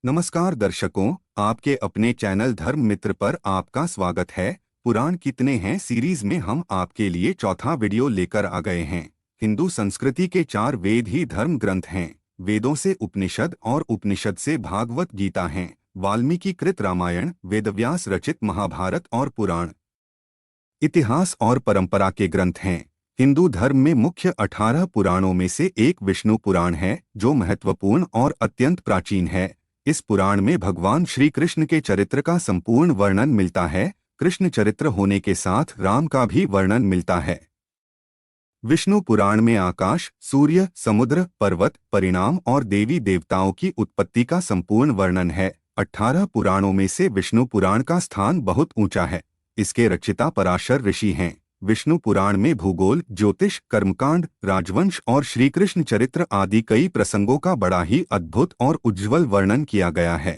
नमस्कार दर्शकों, आपके अपने चैनल धर्म मित्र पर आपका स्वागत है। पुराण कितने हैं सीरीज में हम आपके लिए चौथा वीडियो लेकर आ गए हैं। हिंदू संस्कृति के 4 वेद ही धर्म ग्रंथ हैं। वेदों से उपनिषद और उपनिषद से भागवत गीता हैं। वाल्मीकि कृत रामायण, वेदव्यास रचित महाभारत और पुराण इतिहास और परंपरा के ग्रंथ हैं। हिंदू धर्म में मुख्य 18 पुराणों में से एक विष्णु पुराण है, जो महत्वपूर्ण और अत्यंत प्राचीन है। इस पुराण में भगवान श्री कृष्ण के चरित्र का संपूर्ण वर्णन मिलता है। कृष्ण चरित्र होने के साथ राम का भी वर्णन मिलता है। विष्णु पुराण में आकाश, सूर्य, समुद्र, पर्वत, परिणाम और देवी देवताओं की उत्पत्ति का संपूर्ण वर्णन है। 18 पुराणों में से विष्णु पुराण का स्थान बहुत ऊंचा है। इसके रचिता पराशर ऋषि हैं। विष्णु पुराण में भूगोल, ज्योतिष, कर्मकांड, राजवंश और श्री कृष्ण चरित्र आदि कई प्रसंगों का बड़ा ही अद्भुत और उज्ज्वल वर्णन किया गया है।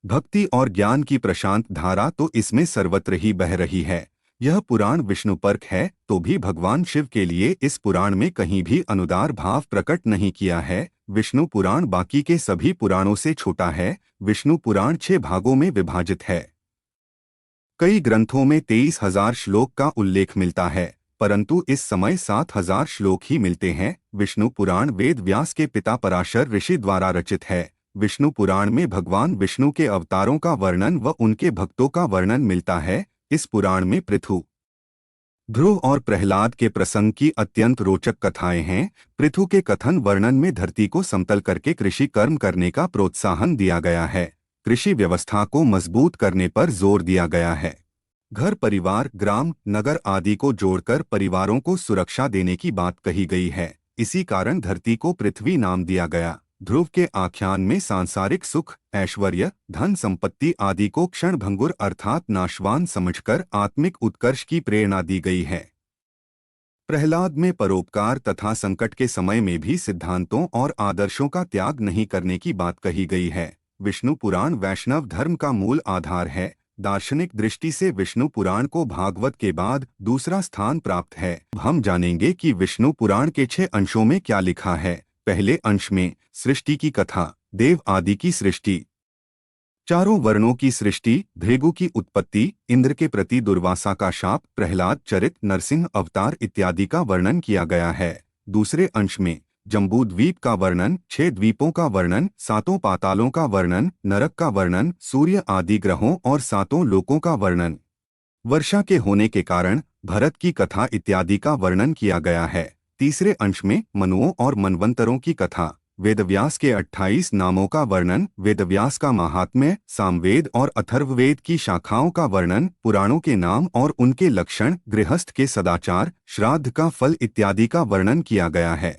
भक्ति और ज्ञान की प्रशांत धारा तो इसमें सर्वत्र ही बह रही है। यह पुराण विष्णुपर्क है, तो भी भगवान शिव के लिए इस पुराण में कहीं भी अनुदार भाव प्रकट नहीं किया है। विष्णु पुराण बाकी के सभी पुराणों से छोटा है। विष्णु पुराण 6 भागों में विभाजित है। कई ग्रंथों में 23,000 श्लोक का उल्लेख मिलता है, परंतु इस समय 7,000 श्लोक ही मिलते हैं। विष्णु पुराण वेद व्यास के पिता पराशर ऋषि द्वारा रचित है। विष्णु पुराण में भगवान विष्णु के अवतारों का वर्णन व उनके भक्तों का वर्णन मिलता है। इस पुराण में पृथु, ध्रुव और प्रहलाद के प्रसंग की अत्यंत रोचक कथाएं हैं। पृथु के कथन वर्णन में धरती को समतल करके कृषि कर्म करने का प्रोत्साहन दिया गया है। कृषि व्यवस्था को मजबूत करने पर जोर दिया गया है। घर परिवार, ग्राम, नगर आदि को जोड़कर परिवारों को सुरक्षा देने की बात कही गई है। इसी कारण धरती को पृथ्वी नाम दिया गया। ध्रुव के आख्यान में सांसारिक सुख, ऐश्वर्य, धन संपत्ति आदि को क्षणभंगुर अर्थात नाशवान समझकर आत्मिक उत्कर्ष की प्रेरणा दी गई है। प्रहलाद में परोपकार तथा संकट के समय में भी सिद्धांतों और आदर्शों का त्याग नहीं करने की बात कही गई है। विष्णु पुराण वैष्णव धर्म का मूल आधार है। दार्शनिक दृष्टि से विष्णु पुराण को भागवत के बाद दूसरा स्थान प्राप्त है। हम जानेंगे कि विष्णु पुराण के 6 अंशों में क्या लिखा है। पहले अंश में सृष्टि की कथा, देव आदि की सृष्टि, चारों वर्णों की सृष्टि, भृगु की उत्पत्ति, इंद्र के प्रति दुर्वासा का शाप, प्रहलाद चरित, नरसिंह अवतार इत्यादि का वर्णन किया गया है। दूसरे अंश में जम्बू द्वीप का वर्णन, 6 द्वीपों का वर्णन, 7 पातालों का वर्णन, नरक का वर्णन, सूर्य आदि ग्रहों और 7 लोकों का वर्णन, वर्षा के होने के कारण भरत की कथा इत्यादि का वर्णन किया गया है। तीसरे अंश में मनुओं और मनवंतरों की कथा, वेदव्यास के 28 नामों का वर्णन, वेदव्यास का महात्म्य, सामवेद और अथर्ववेद की शाखाओं का वर्णन, पुराणों के नाम और उनके लक्षण, गृहस्थ के सदाचार, श्राद्ध का फल इत्यादि का वर्णन किया गया है।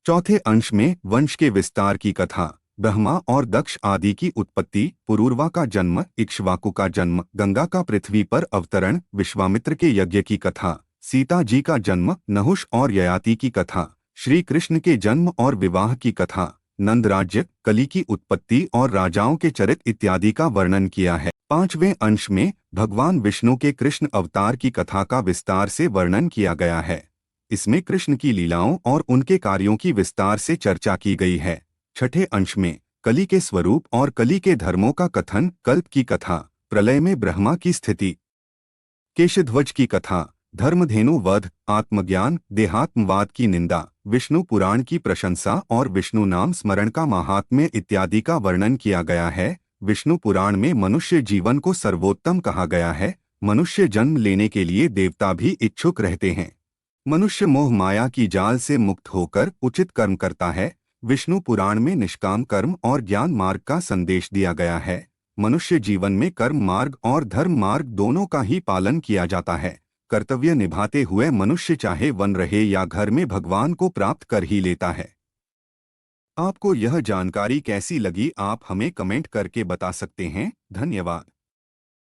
चौथे अंश में वंश के विस्तार की कथा, ब्रह्मा और दक्ष आदि की उत्पत्ति, पुरूरवा का जन्म, इक्ष्वाकु का जन्म, गंगा का पृथ्वी पर अवतरण, विश्वामित्र के यज्ञ की कथा, सीता जी का जन्म, नहुष और ययाति की कथा, श्री कृष्ण के जन्म और विवाह की कथा, नंद राज्य, कली की उत्पत्ति और राजाओं के चरित्र इत्यादि का वर्णन किया है। 5वें अंश में भगवान विष्णु के कृष्ण अवतार की कथा का विस्तार से वर्णन किया गया है। इसमें कृष्ण की लीलाओं और उनके कार्यों की विस्तार से चर्चा की गई है। 6ठे अंश में कली के स्वरूप और कली के धर्मों का कथन, कल्प की कथा, प्रलय में ब्रह्मा की स्थिति, केशध्वज की कथा, धर्मधेनु वध, आत्मज्ञान, देहात्मवाद की निंदा, विष्णु पुराण की प्रशंसा और विष्णु नाम स्मरण का महात्म्य इत्यादि का वर्णन किया गया है। विष्णु पुराण में मनुष्य जीवन को सर्वोत्तम कहा गया है। मनुष्य जन्म लेने के लिए देवता भी इच्छुक रहते हैं। मनुष्य मोह माया की जाल से मुक्त होकर उचित कर्म करता है। विष्णु पुराण में निष्काम कर्म और ज्ञान मार्ग का संदेश दिया गया है। मनुष्य जीवन में कर्म मार्ग और धर्म मार्ग दोनों का ही पालन किया जाता है। कर्तव्य निभाते हुए मनुष्य चाहे वन रहे या घर में भगवान को प्राप्त कर ही लेता है। आपको यह जानकारी कैसी लगी, आप हमें कमेंट करके बता सकते हैं। धन्यवाद।